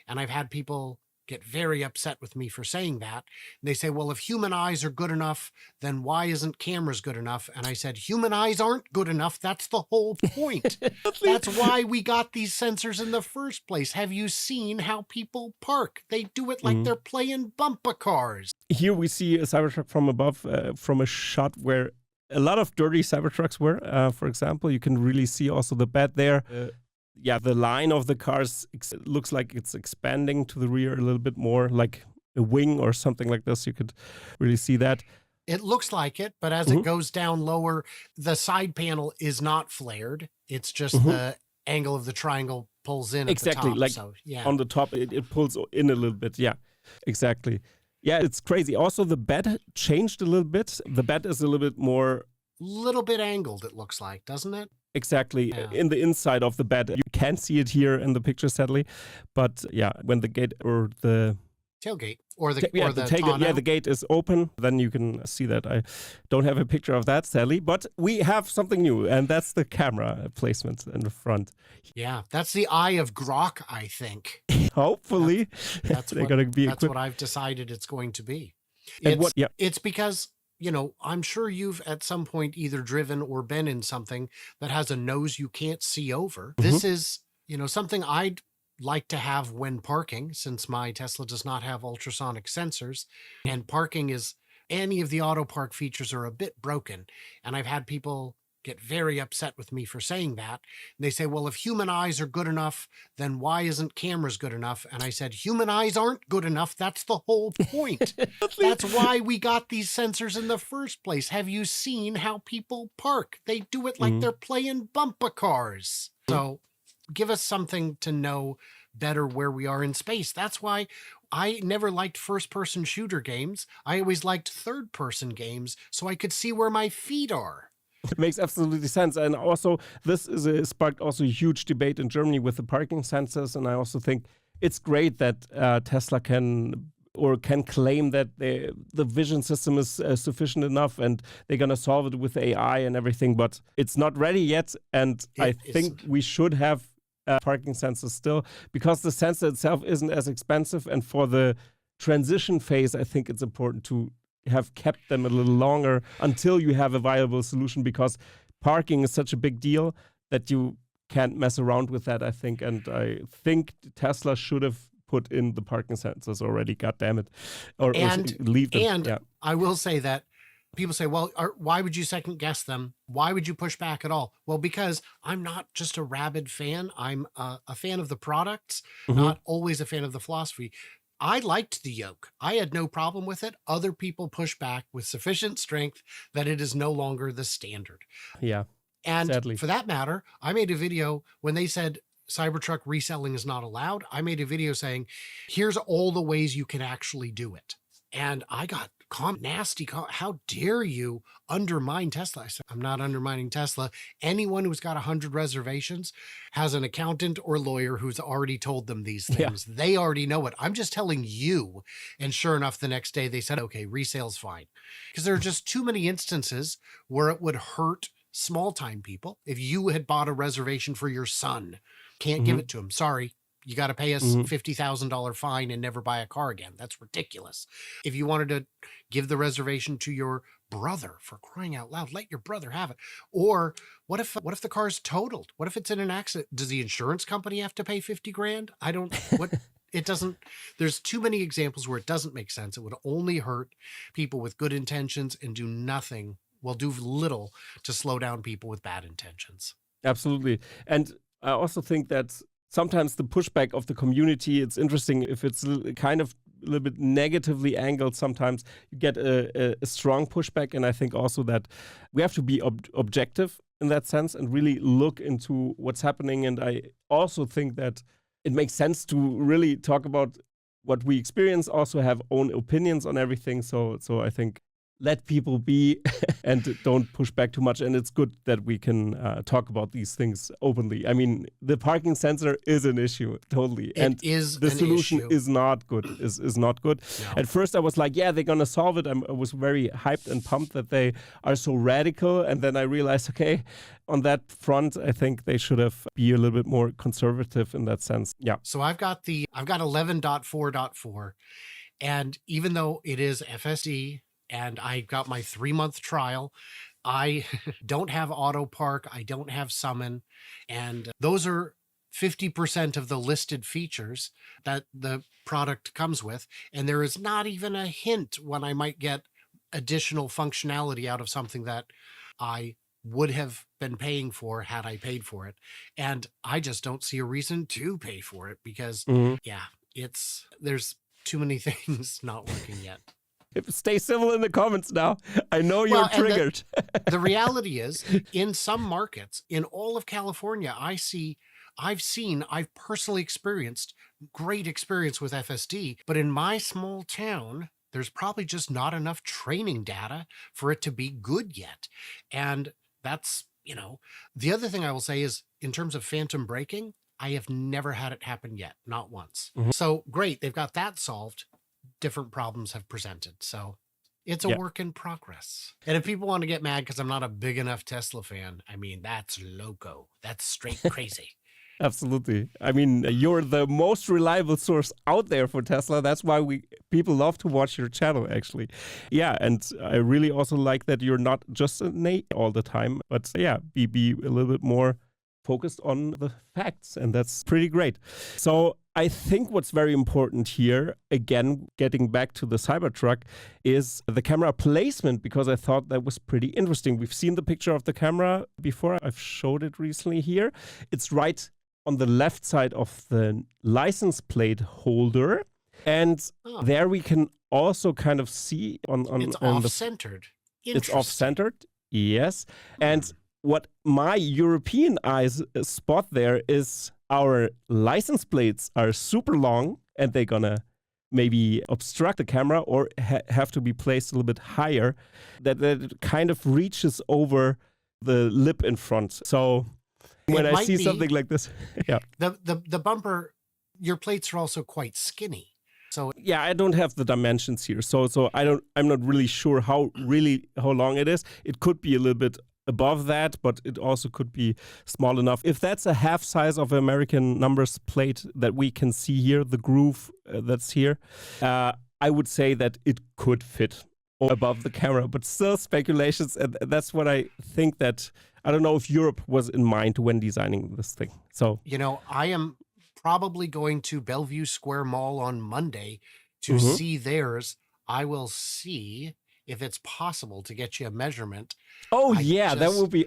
And I've had people get very upset with me for saying that. And they say, well, if human eyes are good enough, then why isn't cameras good enough? And I said, human eyes aren't good enough. That's the whole point. That's why we got these sensors in the first place. Have you seen how people park? They do it like they're playing bumper cars. Here we see a Cybertruck from above, from a shot where a lot of dirty Cybertrucks were. For example, you can really see also the bed there. Yeah, the line of the cars looks like it's expanding to the rear a little bit more, like a wing or something like this. You could really see that. It looks like it, but as it goes down lower, the side panel is not flared. It's just the angle of the triangle pulls in at the top. Like so, yeah. on the top, it pulls in a little bit. Yeah, exactly. Yeah, it's crazy. Also, the bed changed a little bit. The bed is a little bit more... Little bit angled, it looks like, doesn't it? Exactly, in the inside of the bed. You can't see it here in the picture, sadly. But yeah, when the gate or the... Tailgate or the tailgate, yeah, the gate is open, then you can see that. I don't have a picture of that, sadly. But we have something new, and that's the camera placement in the front. Yeah, that's the eye of Grok, I think. Hopefully. That's what I've decided it's going to be. It's because... You know, I'm sure you've at some point either driven or been in something that has a nose you can't see over. This is, you know, something I'd like to have when parking, since my Tesla does not have ultrasonic sensors. And parking is, any of the auto park features are a bit broken. And I've had people get very upset with me for saying that. And they say, well, if human eyes are good enough, then why isn't cameras good enough? And I said, human eyes aren't good enough. That's the whole point. That's why we got these sensors in the first place. Have you seen how people park? They do it like they're playing bumper cars. So give us something to know better where we are in space. That's why I never liked first-person shooter games. I always liked third-person games so I could see where my feet are. It makes absolutely sense. And also, this is sparked also a huge debate in Germany with the parking sensors. And I also think it's great that Tesla can claim that the vision system is sufficient enough and they're going to solve it with AI and everything. But it's not ready yet. And I think we should have parking sensors still, because the sensor itself isn't as expensive. And for the transition phase, I think it's important to have kept them a little longer until you have a viable solution, because parking is such a big deal that you can't mess around with that, I think. And I think Tesla should have put in the parking sensors already, God damn it. Or leave them. And I will say that people say, well, why would you second guess them? Why would you push back at all? Well, because I'm not just a rabid fan. I'm a fan of the products, not always a fan of the philosophy. I liked the yoke. I had no problem with it. Other people push back with sufficient strength that it is no longer the standard. Yeah. And sadly, for that matter, I made a video when they said Cybertruck reselling is not allowed. I made a video saying, here's all the ways you can actually do it. And I got nasty. How dare you undermine Tesla? I said, I'm not undermining Tesla. Anyone who's got 100 reservations has an accountant or lawyer who's already told them these things. Yeah. They already know it. I'm just telling you. And sure enough, the next day they said, okay, resale's fine. Because there are just too many instances where it would hurt small time people. If you had bought a reservation for your son, can't give it to him. Sorry. You got to pay us $50,000 fine and never buy a car again. That's ridiculous. If you wanted to give the reservation to your brother, for crying out loud, let your brother have it. Or what if the car's totaled? What if it's in an accident? Does the insurance company have to pay 50 grand? It doesn't, there's too many examples where it doesn't make sense. It would only hurt people with good intentions and do little to slow down people with bad intentions. Absolutely. And I also think that sometimes the pushback of the community, it's interesting if it's kind of a little bit negatively angled. Sometimes you get a strong pushback. And I think also that we have to be objective in that sense and really look into what's happening. And I also think that it makes sense to really talk about what we experience, also have own opinions on everything. So I think let people be and don't push back too much. And it's good that we can talk about these things openly. I mean, the parking sensor is an issue, totally. It is the an solution issue. is not good, is not good. No. At first I was like, yeah, they're going to solve it. I was very hyped and pumped that they are so radical. And then I realized, okay, on that front, I think they should have be a little bit more conservative in that sense. Yeah. So I've got 11.4.4, and even though it is FSD and I got my 3-month trial, I don't have auto park, I don't have summon, and those are 50% of the listed features that the product comes with, and there is not even a hint when I might get additional functionality out of something that I would have been paying for had I paid for it. And I just don't see a reason to pay for it because there's too many things not working yet. Stay civil in the comments now. I know you're triggered. The reality is, in some markets, in all of California, I've personally experienced great experience with FSD, but in my small town, there's probably just not enough training data for it to be good yet. And that's, the other thing I will say is, in terms of phantom braking, I have never had it happen yet, not once. So great, they've got that solved. Different problems have presented. So it's a work in progress. And if people want to get mad because I'm not a big enough Tesla fan, I mean, that's loco. That's straight crazy. Absolutely. I mean, you're the most reliable source out there for Tesla. That's why people love to watch your channel, actually. Yeah, and I really also like that you're not just a Nate all the time, but be a little bit more focused on the facts, and that's pretty great. So I think what's very important here, again, getting back to the Cybertruck, is the camera placement, because I thought that was pretty interesting. We've seen the picture of the camera before. I've showed it recently here. It's right on the left side of the license plate holder. And there we can also kind of see it's off-centered. It's off-centered, yes. And what my European eyes spot there is our license plates are super long and they're gonna maybe obstruct the camera or have to be placed a little bit higher, that it kind of reaches over the lip in front. So when I see something like this, the bumper, your plates are also quite skinny. So I don't have the dimensions here. So I'm not really sure how long it is. It could be a little bit above that, but it also could be small enough. If that's a half size of American numbers plate that we can see here, the groove that's here, I would say that it could fit above the camera, but still speculations. And that's what I think, that I don't know if Europe was in mind when designing this thing. So, I am probably going to Bellevue Square Mall on Monday to see theirs. I will see if it's possible to get you a measurement. Oh, that would be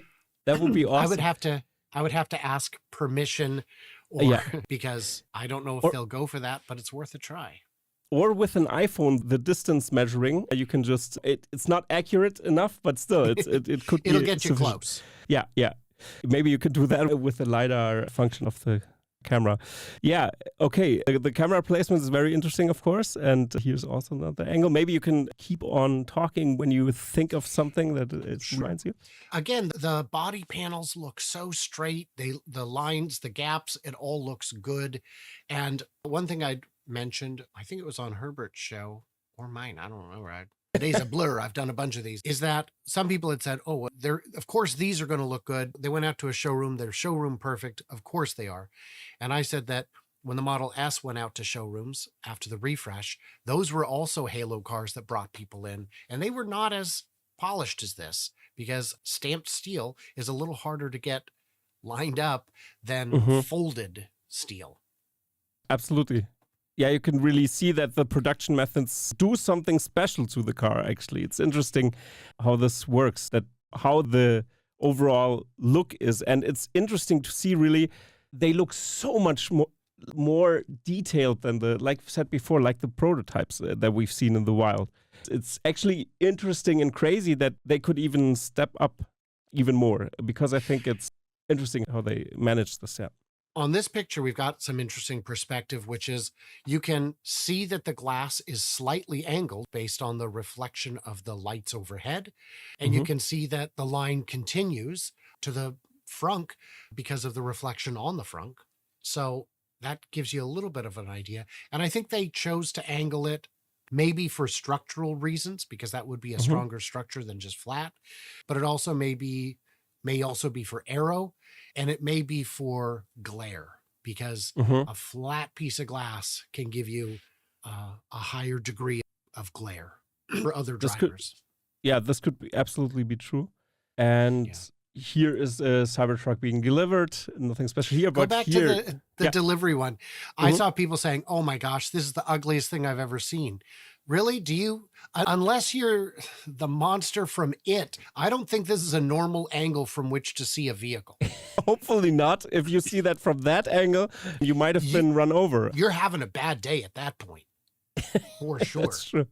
awesome. I would have to ask permission, because I don't know if they'll go for that, but it's worth a try. Or with an iPhone, the distance measuring, you can just, it's not accurate enough, but still, it could be. It'll get you close. Yeah. Maybe you could do that with the LiDAR function of the camera. Yeah, okay. The camera placement is very interesting, of course. And here's also another angle. Maybe you can keep on talking when you think of something that it reminds you. Again, the body panels look so straight. The lines, the gaps, it all looks good. And one thing I'd mentioned, I think it was on Herbert's show or mine, I don't know, right? Today's a blur. I've done a bunch of these. Is that some people had said, oh, of course these are going to look good. They went out to a showroom. They're showroom perfect. Of course they are. And I said that when the Model S went out to showrooms after the refresh, those were also Halo cars that brought people in. And they were not as polished as this, because stamped steel is a little harder to get lined up than folded steel. Absolutely. Yeah, you can really see that the production methods do something special to the car, actually. It's interesting how this works, that how the overall look is. And it's interesting to see, really, they look so much more detailed than like I said before, like the prototypes that we've seen in the wild. It's actually interesting and crazy that they could even step up even more, because I think it's interesting how they manage this. Yeah. On this picture, we've got some interesting perspective, which is you can see that the glass is slightly angled based on the reflection of the lights overhead. And you Hmm. can see that the line continues to the frunk because of the reflection on the frunk. So that gives you a little bit of an idea. And I think they chose to angle it maybe for structural reasons, because that would be a Hmm. stronger structure than just flat. But it also may also be for aero, and it may be for glare, because Hmm. a flat piece of glass can give you a higher degree of glare for other This could, drivers. yeah, this could absolutely be true. And Yeah. here is a Cybertruck being delivered. Nothing special here, Go but back to here, the yeah. delivery one. I Hmm. saw people saying, "Oh my gosh, this is the ugliest thing I've ever seen." Really? Do you, unless you're the monster from It, I don't think this is a normal angle from which to see a vehicle. Hopefully not. If you see that from that angle, you might have You, been run over. you're having a bad day at that point, for That's sure. true.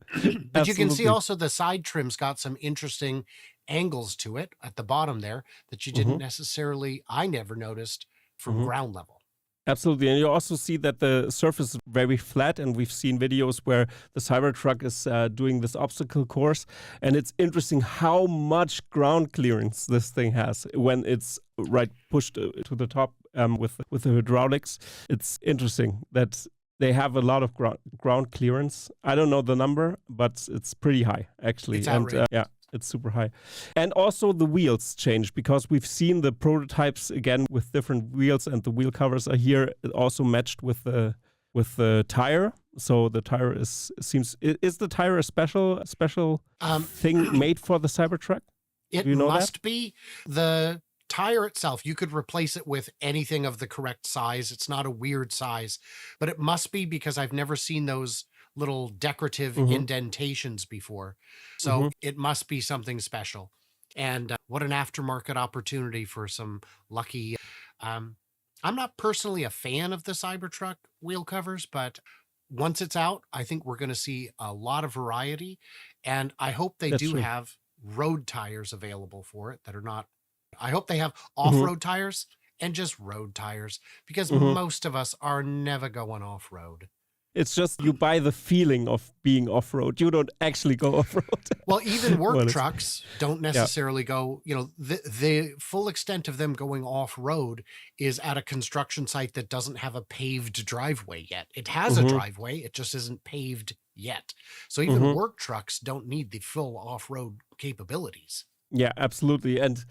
But you can see Absolutely. also the side trim's got some interesting angles to it at the bottom there that you didn't Hmm. necessarily, I never noticed from Hmm. ground level. Absolutely. And you also see that the surface is very flat. And we've seen videos where the Cybertruck is doing this obstacle course. And it's interesting how much ground clearance this thing has when it's right pushed to the top with the hydraulics. It's interesting that they have a lot of ground clearance. I don't know the number, but it's pretty high, actually. It's And outrageous. yeah. It's super high. And also the wheels change, because we've seen the prototypes again with different wheels, and the wheel covers are here also matched with the tire. So the tire is the tire a special Um, thing made for the Cybertruck? it Do you know that? must be. The tire itself, you could replace it with anything of the correct size. It's not a weird size, but it must be, because I've never seen those little decorative Hmm. indentations before. Hmm. So it must be something special. And what an aftermarket opportunity for some lucky. Um, I'm not personally a fan of the Cybertruck wheel covers, but once it's out, I think we're going to see a lot of variety. And I hope they That's do true. have road tires available for it that are not. I hope they have Hmm. off-road tires and just road tires, because Hmm. most of us are never going off-road. It's just you buy the feeling of being off-road. You don't actually go off-road. Well, even work Honest. trucks don't Yeah. necessarily go, the full extent of them going off-road is at a construction site that doesn't have a paved driveway yet. It has a Hmm. driveway, it just isn't paved yet. So even Hmm. work trucks don't need the full off-road capabilities. Yeah, absolutely. And